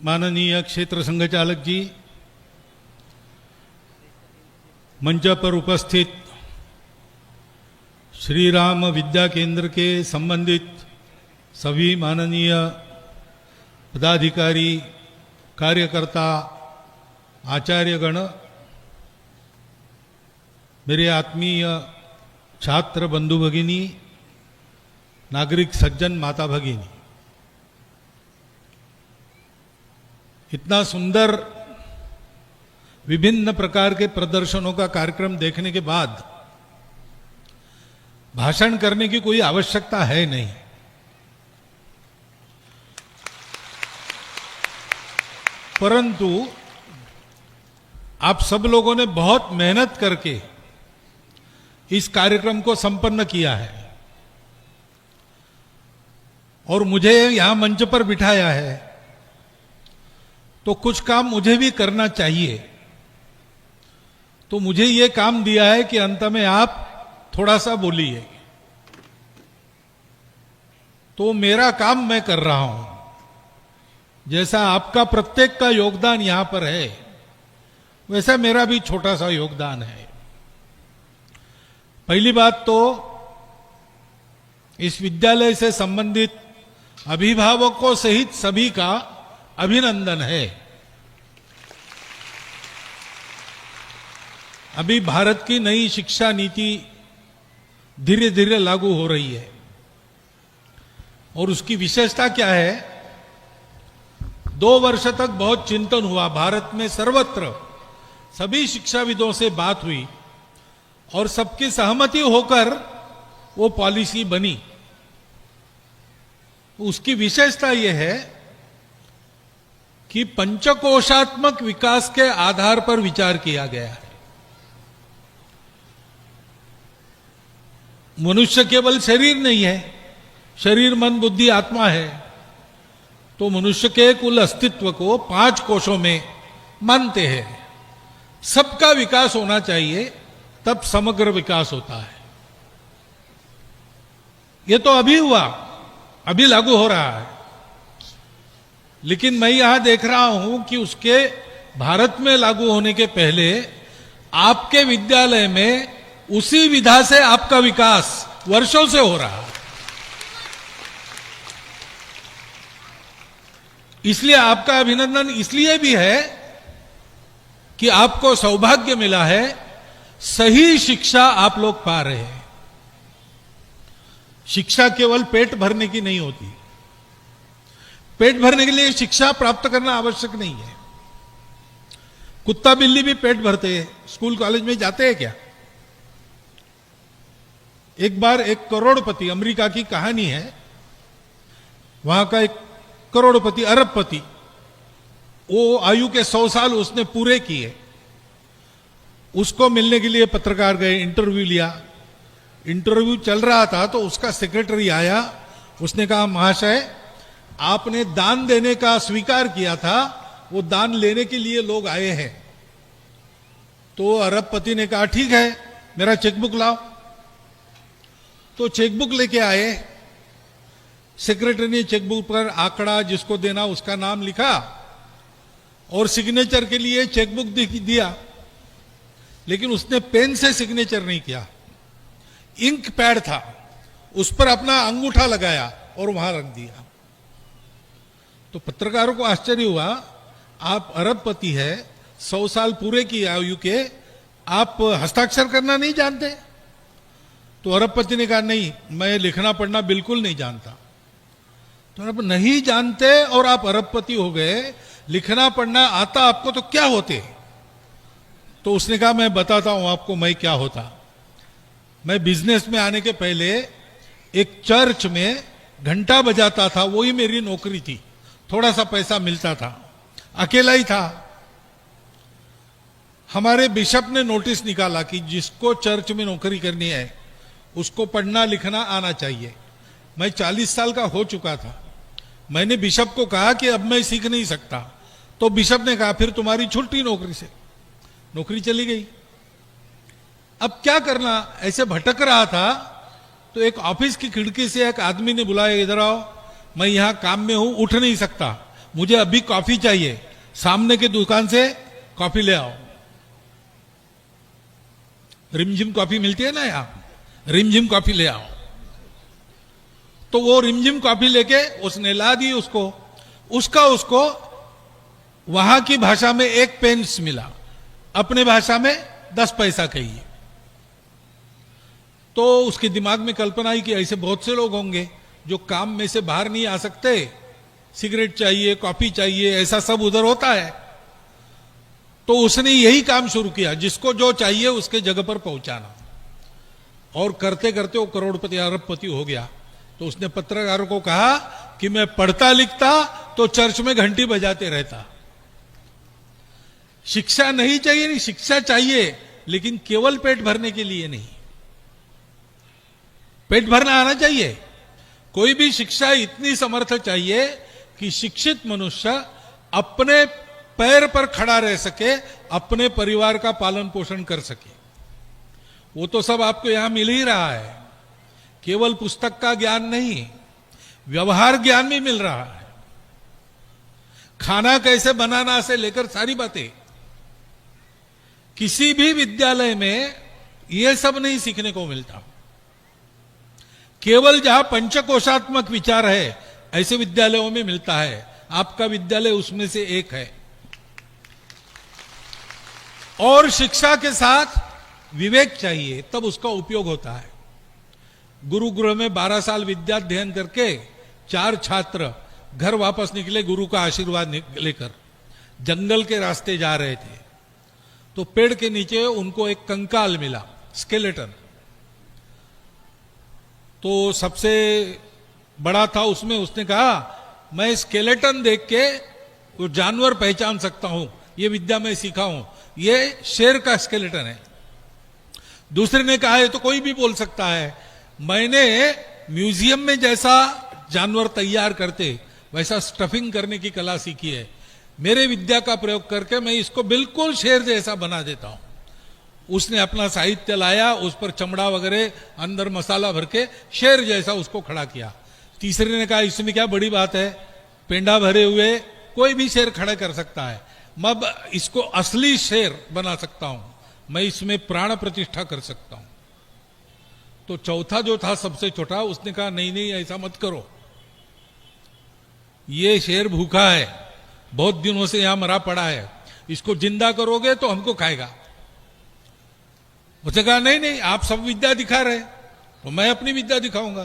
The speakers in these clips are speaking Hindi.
माननीय क्षेत्र संघचालक जी, मंच पर उपस्थित श्री राम विद्या केंद्र के संबंधित सभी माननीय पदाधिकारी, कार्यकर्ता, आचार्यगण, मेरे आत्मीय छात्र बंधु भगिनी, नागरिक सज्जन, माता भगिनी, इतना सुंदर विभिन्न प्रकार के प्रदर्शनों का कार्यक्रम देखने के बाद भाषण करने की कोई आवश्यकता है नहीं। परंतु आप सब लोगों ने बहुत मेहनत करके इस कार्यक्रम को संपन्न किया है और मुझे यहां मंच पर बिठाया है, तो कुछ काम मुझे भी करना चाहिए। तो मुझे ये काम दिया है कि अंत में आप थोड़ा सा बोलिए, तो मेरा काम मैं कर रहा हूं। जैसा आपका प्रत्येक का योगदान यहां पर है, वैसा मेरा भी छोटा सा योगदान है। पहली बात तो इस विद्यालय से संबंधित अभिभावकों सहित सभी का अभिनंदन है। अभी भारत की नई शिक्षा नीति धीरे धीरे लागू हो रही है और उसकी विशेषता क्या है? 2 वर्ष तक बहुत चिंतन हुआ, भारत में सर्वत्र सभी शिक्षाविदों से बात हुई और सबकी सहमति होकर वो पॉलिसी बनी। उसकी विशेषता यह है कि पंचकोशात्मक विकास के आधार पर विचार किया गया है। मनुष्य केवल शरीर नहीं है, शरीर, मन, बुद्धि, आत्मा है। तो मनुष्य के कुल अस्तित्व को 5 कोशों में मानते हैं। सबका विकास होना चाहिए, तब समग्र विकास होता है। यह तो अभी हुआ, अभी लागू हो रहा है, लेकिन मैं यहां देख रहा हूं कि उसके भारत में लागू होने के पहले आपके विद्यालय में उसी विधा से आपका विकास वर्षों से हो रहा है। इसलिए आपका अभिनंदन इसलिए भी है कि आपको सौभाग्य मिला है, सही शिक्षा आप लोग पा रहे हैं। शिक्षा केवल पेट भरने की नहीं होती। पेट भरने के लिए शिक्षा प्राप्त करना आवश्यक नहीं है। कुत्ता बिल्ली भी पेट भरते हैं, स्कूल कॉलेज में जाते हैं क्या? एक बार एक करोड़पति, अमेरिका की कहानी है, वहां का एक करोड़पति, अरबपति, वो आयु के 100 साल उसने पूरे किए। उसको मिलने के लिए पत्रकार गए, इंटरव्यू लिया। इंटरव्यू चल रहा था तो उसका सेक्रेटरी आया। उसने कहा, महाशय, आपने दान देने का स्वीकार किया था, वो दान लेने के लिए लोग आए हैं। तो अरबपति ने कहा, ठीक है, मेरा चेकबुक लाओ। तो चेकबुक लेके आए। सेक्रेटरी ने चेकबुक पर आंकड़ा जिसको देना उसका नाम लिखा और सिग्नेचर के लिए चेकबुक दिया, लेकिन उसने पेन से सिग्नेचर नहीं किया। इंक पैड था, उस पर अपना अंगूठा लगाया और वहां रख दिया। तो पत्रकारों को आश्चर्य हुआ, आप अरबपति है, 100 साल पूरे की आयु के, आप हस्ताक्षर करना नहीं जानते? तो अरबपति ने कहा, नहीं, मैं लिखना पढ़ना बिल्कुल नहीं जानता। तो आप नहीं जानते और आप अरबपति हो गए, लिखना पढ़ना आता आपको तो क्या होते? तो उसने कहा, मैं बताता हूं आपको मैं क्या होता। मैं बिजनेस में आने के पहले एक चर्च में घंटा बजाता था, वही मेरी नौकरी थी। थोड़ा सा पैसा मिलता था, अकेला ही था। हमारे बिशप ने नोटिस निकाला कि जिसको चर्च में नौकरी करनी है उसको पढ़ना लिखना आना चाहिए। मैं 40 साल का हो चुका था। मैंने बिशप को कहा कि अब मैं सीख नहीं सकता। तो बिशप ने कहा, फिर तुम्हारी छुट्टी नौकरी से। नौकरी चली गई। अब क्या करना, ऐसे भटक रहा था तो एक ऑफिस की खिड़की से एक आदमी ने बुलाया, इधर आओ, मैं यहां काम में हूं, उठ नहीं सकता, मुझे अभी कॉफी चाहिए, सामने की दुकान से कॉफी ले आओ। रिमझिम कॉफी मिलती है ना यहां, रिमझिम कॉफी ले आओ। तो वो रिमझिम कॉफी लेके उसने ला दी उसको वहां की भाषा में 1 पेंस मिला, अपने भाषा में 10 पैसा कहिए। तो उसके दिमाग में कल्पना आई कि ऐसे बहुत से लोग होंगे जो काम में से बाहर नहीं आ सकते, सिगरेट चाहिए, कॉफी चाहिए, ऐसा सब उधर होता है। तो उसने यही काम शुरू किया, जिसको जो चाहिए उसके जगह पर पहुंचाना। और करते करते वो करोड़पति अरबपति हो गया। तो उसने पत्रकारों को कहा कि मैं पढ़ता लिखता तो चर्च में घंटी बजाते रहता। शिक्षा नहीं चाहिए, नहीं शिक्षा चाहिए, लेकिन केवल पेट भरने के लिए नहीं, पेट भरना आना चाहिए। कोई भी शिक्षा इतनी समर्थ चाहिए कि शिक्षित मनुष्य अपने पैर पर खड़ा रह सके, अपने परिवार का पालन पोषण कर सके। वो तो सब आपको यहां मिल ही रहा है। केवल पुस्तक का ज्ञान नहीं, व्यवहार ज्ञान भी मिल रहा है। खाना कैसे बनाना से लेकर सारी बातें। किसी भी विद्यालय में यह सब नहीं सीखने को मिलता। केवल जहां पंचकोशात्मक विचार है ऐसे विद्यालयों में मिलता है। आपका विद्यालय उसमें से एक है। और शिक्षा के साथ विवेक चाहिए, तब उसका उपयोग होता है। गुरुगृह में 12 साल विद्याध्ययन करके 4 छात्र घर वापस निकले गुरु का आशीर्वाद लेकर। जंगल के रास्ते जा रहे थे तो पेड़ के नीचे उनको एक कंकाल मिला, स्केलेटन। तो सबसे बड़ा था उसमें, उसने कहा मैं स्केलेटन देख के वो जानवर पहचान सकता हूं, ये विद्या मैं सीखा हूं, ये शेर का स्केलेटन है। दूसरे ने कहा ये तो कोई भी बोल सकता है, मैंने म्यूजियम में जैसा जानवर तैयार करते वैसा स्टफिंग करने की कला सीखी है। मेरे विद्या का प्रयोग करके मैं इसको बिल्कुल शेर जैसा बना देता हूं। उसने अपना साहित्य लाया, उस पर चमड़ा वगैरह अंदर मसाला भर के शेर जैसा उसको खड़ा किया। तीसरे ने कहा इसमें क्या बड़ी बात है, पेंडा भरे हुए कोई भी शेर खड़ा कर सकता है, मैं इसको असली शेर बना सकता हूं, मैं इसमें प्राण प्रतिष्ठा कर सकता हूं। तो चौथा जो था सबसे छोटा, उसने कहा नहीं नहीं ऐसा मत करो, ये शेर भूखा है, बहुत दिनों से यहां मरा पड़ा है, इसको जिंदा करोगे तो हमको खाएगा। उसने कहा नहीं नहीं आप सब विद्या दिखा रहे तो मैं अपनी विद्या दिखाऊंगा।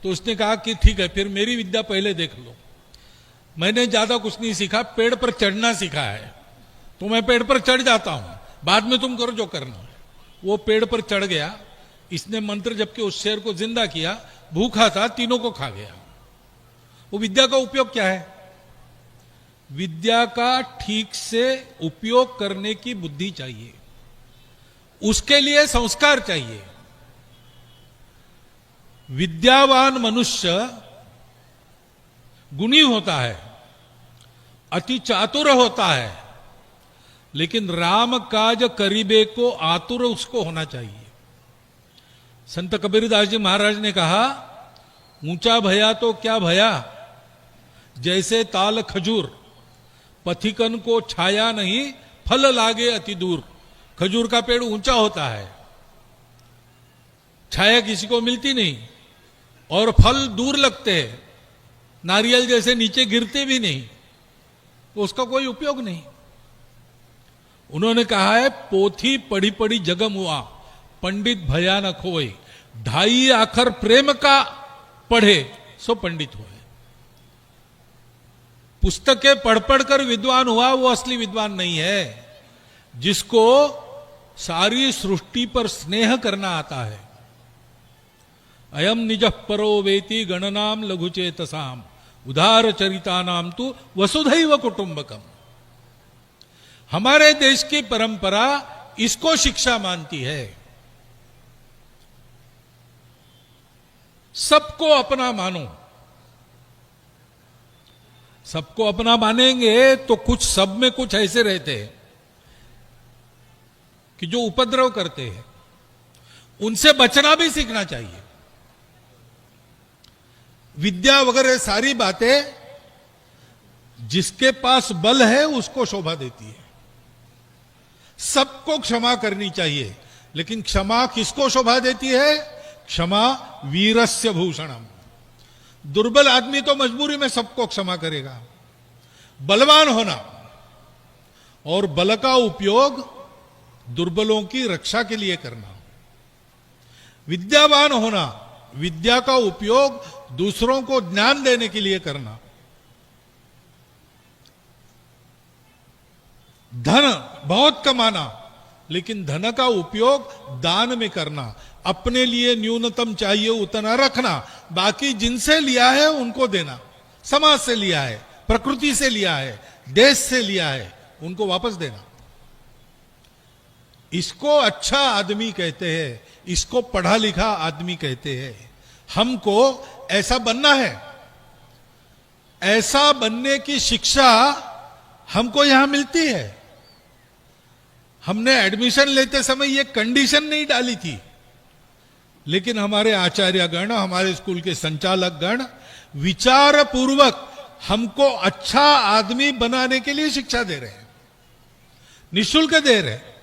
तो उसने कहा कि ठीक है फिर मेरी विद्या पहले देख लो। मैंने ज्यादा कुछ नहीं सीखा, पेड़ पर चढ़ना सीखा है, तो मैं पेड़ पर चढ़ जाता हूं, बाद में तुम करो जो करना है। वो पेड़ पर चढ़ गया, इसने मंत्र जब के उस शेर को जिंदा किया, भूखा था, तीनों को खा गया। वो विद्या का उपयोग क्या है? विद्या का ठीक से उपयोग करने की बुद्धि चाहिए, उसके लिए संस्कार चाहिए। विद्यावान मनुष्य गुणी होता है, अति चातुर होता है, लेकिन राम काज करीबे को आतुर उसको होना चाहिए। संत कबीरदास जी महाराज ने कहा ऊंचा भया तो क्या भया, जैसे ताल खजूर, पथिकन को छाया नहीं, फल लागे अति दूर। खजूर का पेड़ ऊंचा होता है, छाया किसी को मिलती नहीं, और फल दूर लगते हैं, नारियल जैसे नीचे गिरते भी नहीं, तो उसका कोई उपयोग नहीं। उन्होंने कहा है पोथी पढ़ी पढ़ी जगम हुआ, पंडित भया न खोए, 2.5 आखर प्रेम का पढ़े सो पंडित हुए। पुस्तकें पढ़ पढ़ कर विद्वान हुआ वो असली विद्वान नहीं है। जिसको सारी सृष्टि पर स्नेह करना आता है। अयम निज परो वेति गणनाम लघुचेतसाम, उदार चरिता नाम तु वसुधैव कुटुंबकम। हमारे देश की परंपरा इसको शिक्षा मानती है। सबको अपना मानो। सबको अपना मानेंगे तो कुछ सब में कुछ ऐसे रहते हैं कि जो उपद्रव करते हैं, उनसे बचना भी सीखना चाहिए। विद्या वगैरह सारी बातें जिसके पास बल है उसको शोभा देती है। सबको क्षमा करनी चाहिए, लेकिन क्षमा किसको शोभा देती है? क्षमा वीरस्य भूषणम। दुर्बल आदमी तो मजबूरी में सबको क्षमा करेगा। बलवान होना और बल का उपयोग दुर्बलों की रक्षा के लिए करना, विद्यावान होना, विद्या का उपयोग दूसरों को ज्ञान देने के लिए करना, धन बहुत कमाना लेकिन धन का उपयोग दान में करना, अपने लिए न्यूनतम चाहिए उतना रखना, बाकी जिनसे लिया है उनको देना, समाज से लिया है, प्रकृति से लिया है, देश से लिया है, उनको वापस देना। इसको अच्छा आदमी कहते हैं, इसको पढ़ा लिखा आदमी कहते हैं। हमको ऐसा बनना है। ऐसा बनने की शिक्षा हमको यहां मिलती है। हमने एडमिशन लेते समय यह कंडीशन नहीं डाली थी, लेकिन हमारे आचार्यगण, हमारे स्कूल के संचालक गण विचार पूर्वक हमको अच्छा आदमी बनाने के लिए शिक्षा दे रहे हैं, निःशुल्क दे रहे हैं।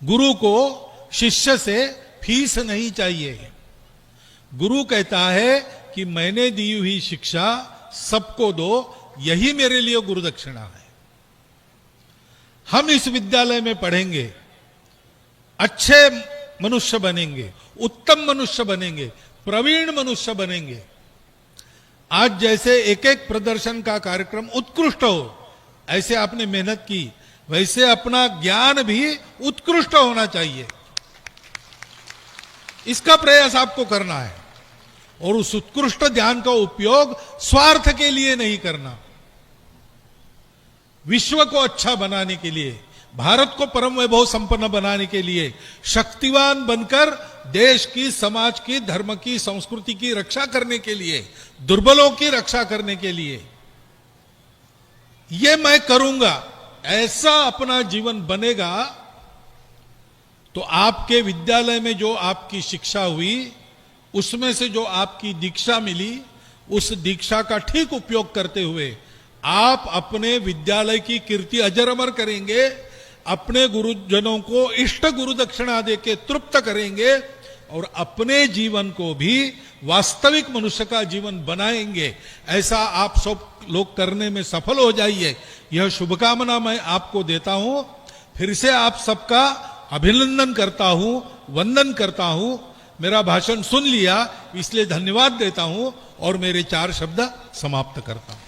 गुरु को शिष्य से फीस नहीं चाहिए। गुरु कहता है कि मैंने दी हुई शिक्षा सबको दो, यही मेरे लिए गुरु दक्षिणा है। हम इस विद्यालय में पढ़ेंगे, अच्छे मनुष्य बनेंगे, उत्तम मनुष्य बनेंगे, प्रवीण मनुष्य बनेंगे। आज जैसे एक एक प्रदर्शन का कार्यक्रम उत्कृष्ट हो, ऐसे आपने मेहनत की, वैसे अपना ज्ञान भी उत्कृष्ट होना चाहिए। इसका प्रयास आपको करना है और उस उत्कृष्ट ज्ञान का उपयोग स्वार्थ के लिए नहीं करना, विश्व को अच्छा बनाने के लिए, भारत को परम वैभव संपन्न बनाने के लिए, शक्तिवान बनकर देश की, समाज की, धर्म की, संस्कृति की रक्षा करने के लिए, दुर्बलों की रक्षा करने के लिए, ये मैं करूंगा, ऐसा अपना जीवन बनेगा तो आपके विद्यालय में जो आपकी शिक्षा हुई, उसमें से जो आपकी दीक्षा मिली, उस दीक्षा का ठीक उपयोग करते हुए आप अपने विद्यालय की कीर्ति अजर अमर करेंगे, अपने गुरुजनों को इष्ट गुरु दक्षिणा देके तृप्त करेंगे और अपने जीवन को भी वास्तविक मनुष्य का जीवन बनाएंगे। ऐसा आप सब लोग करने में सफल हो जाइए, यह शुभकामना मैं आपको देता हूं। फिर से आप सबका अभिनंदन करता हूं, वंदन करता हूं। मेरा भाषण सुन लिया इसलिए धन्यवाद देता हूं और मेरे 4 शब्द समाप्त करता हूं।